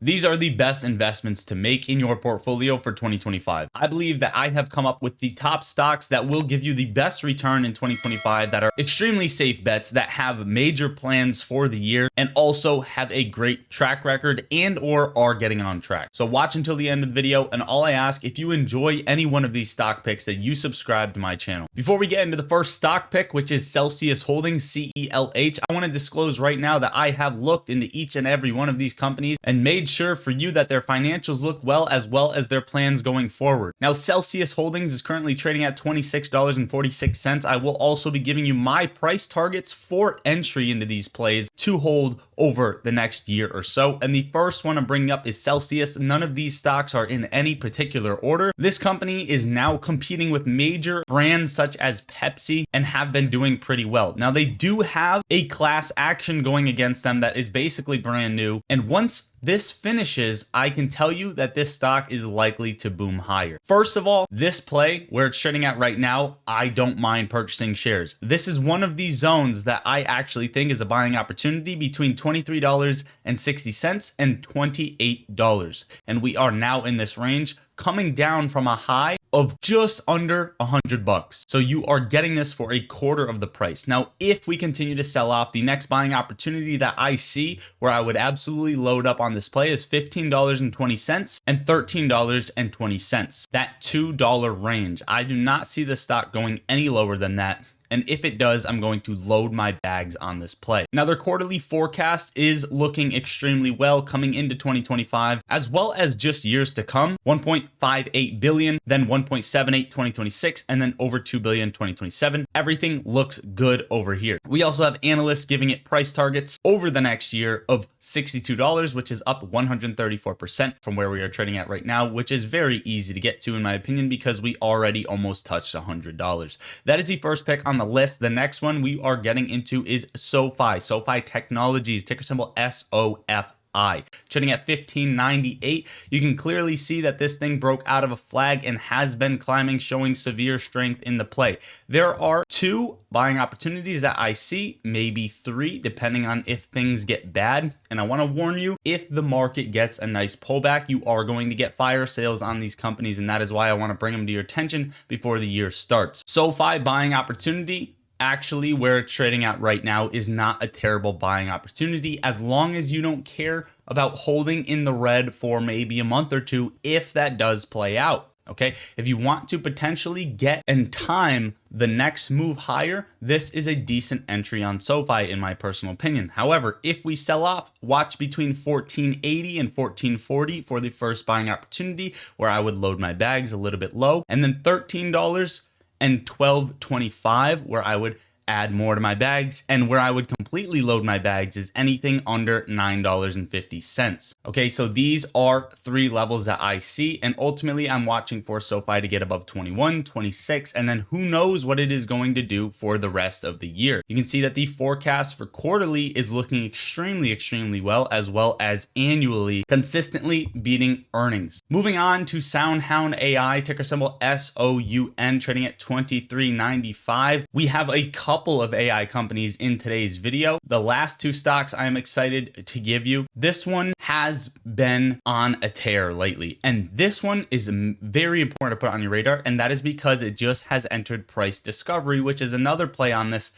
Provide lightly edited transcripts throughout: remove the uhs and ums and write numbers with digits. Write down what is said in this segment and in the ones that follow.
These are the best investments to make in your portfolio for 2025. I believe that I have come up with the top stocks that will give you the best return in 2025, that are extremely safe bets, that have major plans for the year, and also have a great track record and or are getting on track. So watch until the end of the video, and all I ask, if you enjoy any one of these stock picks, that you subscribe to my channel. Before we get into the first stock pick, which is Celsius Holdings, CELH, I want to disclose right now that I have looked into each and every one of these companies and made sure for you that their financials look well as their plans going forward. Now, Celsius Holdings is currently trading at $26.46. I will also be giving you my price targets for entry into these plays to hold over the next year or so. And the first one I'm bringing up is Celsius. None of these stocks are in any particular order. This company is now competing with major brands such as Pepsi and have been doing pretty well. Now, they do have a class action going against them that is basically brand new. And once this finishes, I can tell you that this stock is likely to boom higher. First of all, this play where it's trading at right now, I don't mind purchasing shares. This is one of these zones that I actually think is a buying opportunity between $23.60 and $28. And we are now in this range, coming down from a high of just under $100. So you are getting this for a quarter of the price. Now, if we continue to sell off, the next buying opportunity that I see where I would absolutely load up on this play is $15.20 and $13.20. That $2 range. I do not see the stock going any lower than that. And if it does, I'm going to load my bags on this play. Now, their quarterly forecast is looking extremely well coming into 2025, as well as just years to come. 1.58 billion, then 1.78 2026, and then over 2 billion 2027. Everything looks good over here. We also have analysts giving it price targets over the next year of $62, which is up 134% from where we are trading at right now, which is very easy to get to in my opinion, because we already almost touched $100. That is the first pick on the list. The next one we are getting into is SoFi Technologies, ticker symbol SOFI, trading at $15.98. You can clearly see that this thing broke out of a flag and has been climbing, showing severe strength in the play. There are two buying opportunities that I see, maybe three, depending on if things get bad. And I want to warn you, if the market gets a nice pullback, you are going to get fire sales on these companies. And that is why I want to bring them to your attention before the year starts. SoFi buying opportunity, actually where it's trading at right now, is not a terrible buying opportunity as long as you don't care about holding in the red for maybe a month or two if that does play out. Okay, if you want to potentially get and time the next move higher, this is a decent entry on SoFi in my personal opinion. However, if we sell off, watch between 1480 and 1440 for the first buying opportunity, where I would load my bags a little bit low, and then $13 and $12.25 where I would add more to my bags, and where I would completely load my bags is anything under $9.50. Okay, so these are three levels that I see, and ultimately I'm watching for SoFi to get above 21, 26, and then who knows what it is going to do for the rest of the year. You can see that the forecast for quarterly is looking extremely well as annually, consistently beating earnings. Moving on to SoundHound AI, ticker symbol SOUN, trading at $23.95. We have a couple of AI companies in today's video. The last two stocks I am excited to give you. This one has been on a tear lately, and this one is very important to put on your radar, and that is because it just has entered price discovery, which is another play on this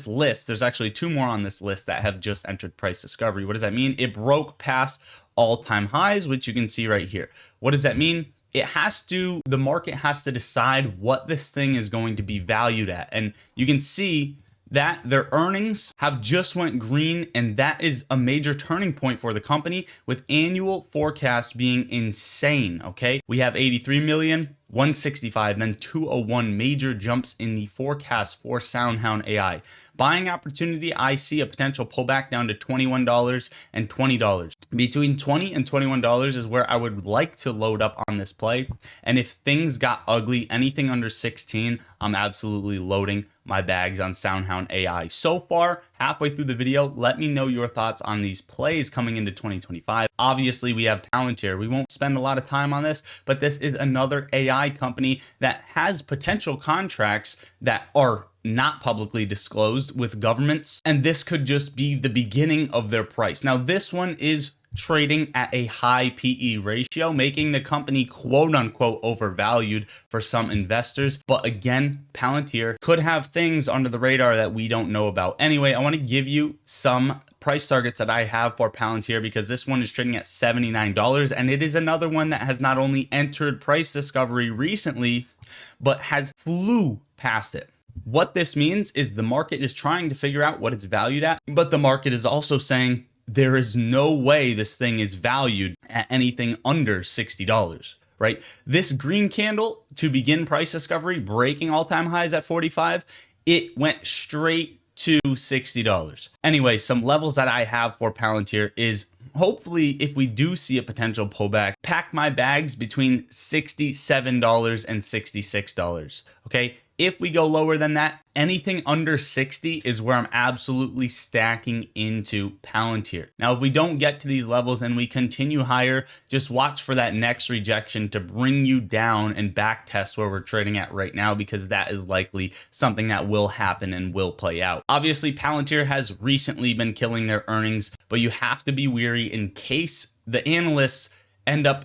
list. There's actually two more on this list that have just entered price discovery. What does that mean? It broke past all-time highs, which you can see right here. What does that mean? The market has to decide what this thing is going to be valued at. And you can see that their earnings have just went green, and that is a major turning point for the company, with annual forecasts being insane. Okay, we have 83 million, 165, then 201, major jumps in the forecast for SoundHound AI. Buying opportunity, I see a potential pullback down to $21 and $20. Between $20 and $21 is where I would like to load up on this play. And if things got ugly, anything under 16, I'm absolutely loading my bags on SoundHound AI. So far, halfway through the video, let me know your thoughts on these plays coming into 2025. Obviously, we have Palantir. We won't spend a lot of time on this, but this is another AI company that has potential contracts that are not publicly disclosed with governments, and this could just be the beginning of their price. Now, this one is trading at a high PE ratio, making the company quote unquote overvalued for some investors. But again, Palantir could have things under the radar that we don't know about. Anyway, I want to give you some price targets that I have for Palantir because this one is trading at $79, and it is another one that has not only entered price discovery recently, but has flew past it. What this means is the market is trying to figure out what it's valued at, but the market is also saying there is no way this thing is valued at anything under $60, right? This green candle to begin price discovery, breaking all-time highs at 45, it went straight to $60. Anyway, some levels that I have for Palantir is hopefully if we do see a potential pullback, pack my bags between $67 and $66. Okay. If we go lower than that, anything under 60 is where I'm absolutely stacking into Palantir. Now, if we don't get to these levels and we continue higher, just watch for that next rejection to bring you down and back test where we're trading at right now, because that is likely something that will happen and will play out. Obviously, Palantir has recently been killing their earnings, but you have to be wary in case the analysts end up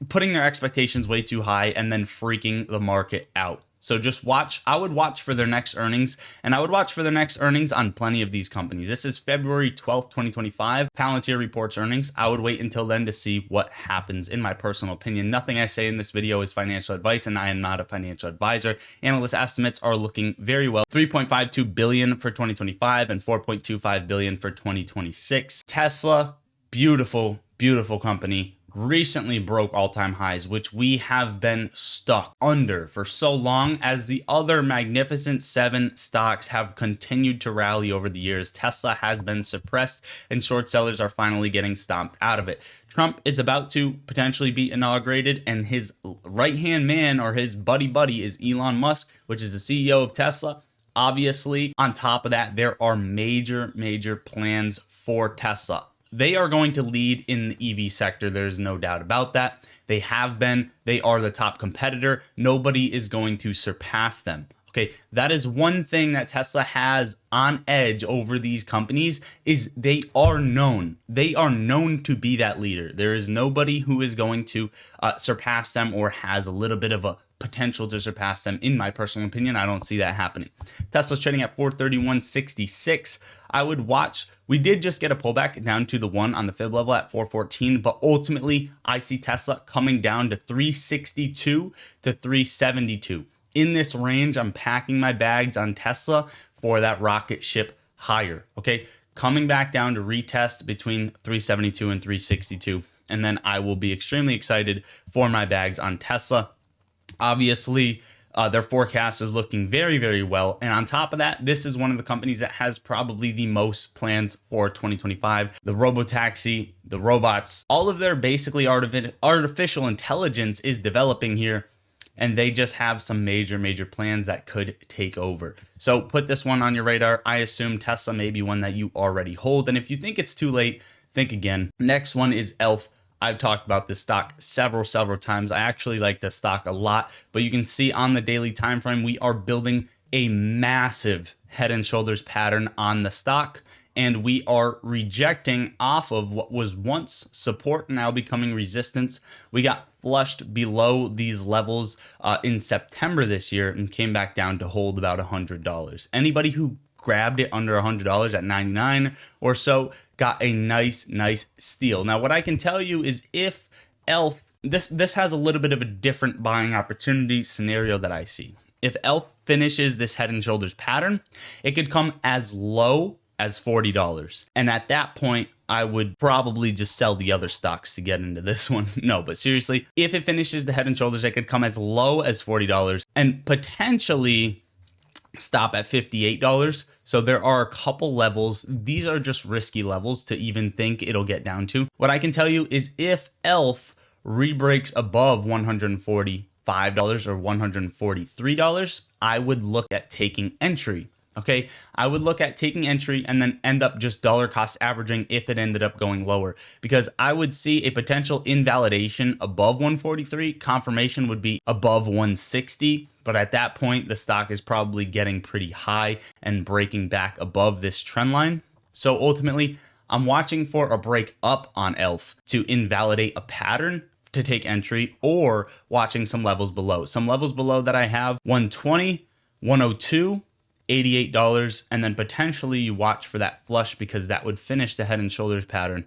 putting their expectations way too high and then freaking the market out. So just watch. I would watch for their next earnings, and I would watch for their next earnings on plenty of these companies. This is February 12th, 2025. Palantir reports earnings. I would wait until then to see what happens. In my personal opinion, nothing I say in this video is financial advice, and I am not a financial advisor. Analyst estimates are looking very well. 3.52 billion for 2025 and 4.25 billion for 2026. Tesla, beautiful, beautiful company. Recently broke all-time highs, which we have been stuck under for so long as the other Magnificent Seven stocks have continued to rally over the years. Tesla has been suppressed and short sellers are finally getting stomped out of it. Trump is about to potentially be inaugurated, and his right-hand man or his buddy is Elon Musk, which is the CEO of Tesla. Obviously, on top of that, there are major plans for Tesla. They are going to lead in the EV sector. There's no doubt about that. They have been. They are the top competitor. Nobody is going to surpass them. Okay, that is one thing that Tesla has on edge over these companies is they are known. They are known to be that leader. There is nobody who is going to surpass them or has a little bit of a potential to surpass them. In my personal opinion, I don't see that happening. Tesla's trading at 431.66. I would watch. We did just get a pullback down to the 1 on the fib level at 414, but ultimately I see Tesla coming down to 362 to 372. In this range, I'm packing my bags on Tesla for that rocket ship higher. Okay, coming back down to retest between 372 and 362, and then I will be extremely excited for my bags on Tesla. Obviously, their forecast is looking very well. And on top of that, this is one of the companies that has probably the most plans for 2025. The robotaxi, the robots, all of their basically artificial intelligence is developing here. And they just have some major plans that could take over. So put this one on your radar. I assume Tesla may be one that you already hold. And if you think it's too late, think again. Next one is ELF. I've talked about this stock several times. I actually like this stock a lot, but you can see on the daily time frame, we are building a massive head and shoulders pattern on the stock, and we are rejecting off of what was once support, now becoming resistance. We got flushed below these levels in September this year and came back down to hold about $100. Anybody who grabbed it under $100 at 99 or so got a nice steal. Now, what I can tell you is if ELF, this has a little bit of a different buying opportunity scenario that I see. If ELF finishes this head and shoulders pattern, it could come as low as $40. And at that point, I would probably just sell the other stocks to get into this one. No, but seriously, if it finishes the head and shoulders, it could come as low as $40 and potentially stop at $58. So there are a couple levels. These are just risky levels to even think it'll get down to. What I can tell you is if ELF rebreaks above $145 or $143, I would look at taking entry. Okay, I would look at taking entry and then end up just dollar cost averaging if it ended up going lower, because I would see a potential invalidation above 143. Confirmation would be above 160. But at that point, the stock is probably getting pretty high and breaking back above this trend line. So ultimately, I'm watching for a break up on ELF to invalidate a pattern to take entry, or watching some levels below. Some levels below that I have: 120, 102, $88, and then potentially you watch for that flush, because that would finish the head and shoulders pattern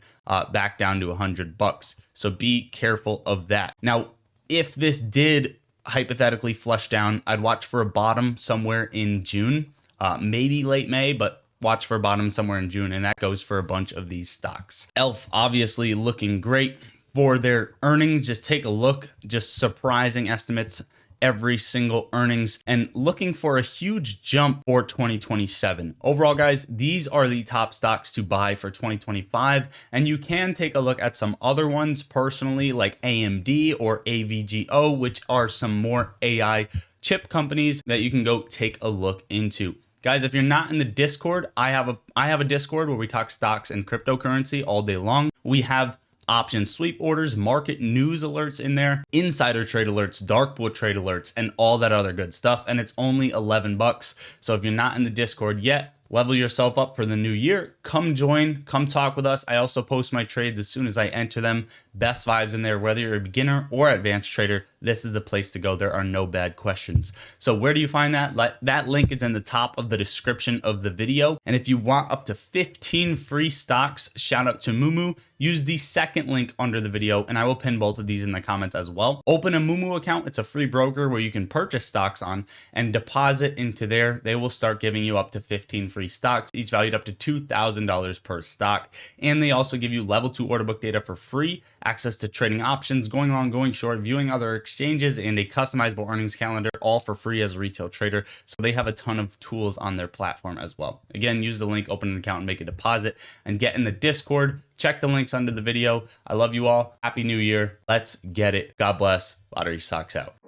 back down to $100. So be careful of that. Now, if this did hypothetically flush down, I'd watch for a bottom somewhere in June, maybe late May, but watch for a bottom somewhere in June, and that goes for a bunch of these stocks. ELF obviously looking great for their earnings. Just take a look, just surprising estimates every single earnings, and looking for a huge jump for 2027. Overall, guys, these are the top stocks to buy for 2025, and you can take a look at some other ones personally, like AMD or AVGO, which are some more AI chip companies that you can go take a look into. Guys, if you're not in the Discord, I have a Discord where we talk stocks and cryptocurrency all day long. We have option sweep orders, market news alerts in there, insider trade alerts, dark pool trade alerts, and all that other good stuff. And it's only $11. So if you're not in the Discord yet, level yourself up for the new year. Come join, come talk with us. I also post my trades as soon as I enter them. Best vibes in there, whether you're a beginner or advanced trader. This is the place to go. There are no bad questions. So where do you find that? That link is in the top of the description of the video. And if you want up to 15 free stocks, shout out to Mumu, use the second link under the video, and I will pin both of these in the comments as well. Open a Mumu account. It's a free broker where you can purchase stocks on and deposit into there. They will start giving you up to 15 free stocks, each valued up to $2,000 per stock. And they also give you level 2 order book data for free, access to trading options, going long, going short, viewing other exchanges, and a customizable earnings calendar, all for free as a retail trader. So they have a ton of tools on their platform as well. Again, use the link, open an account, and make a deposit, and get in the Discord. Check the links under the video. I love you all. Happy New Year. Let's get it. God bless. Lottery Socks out.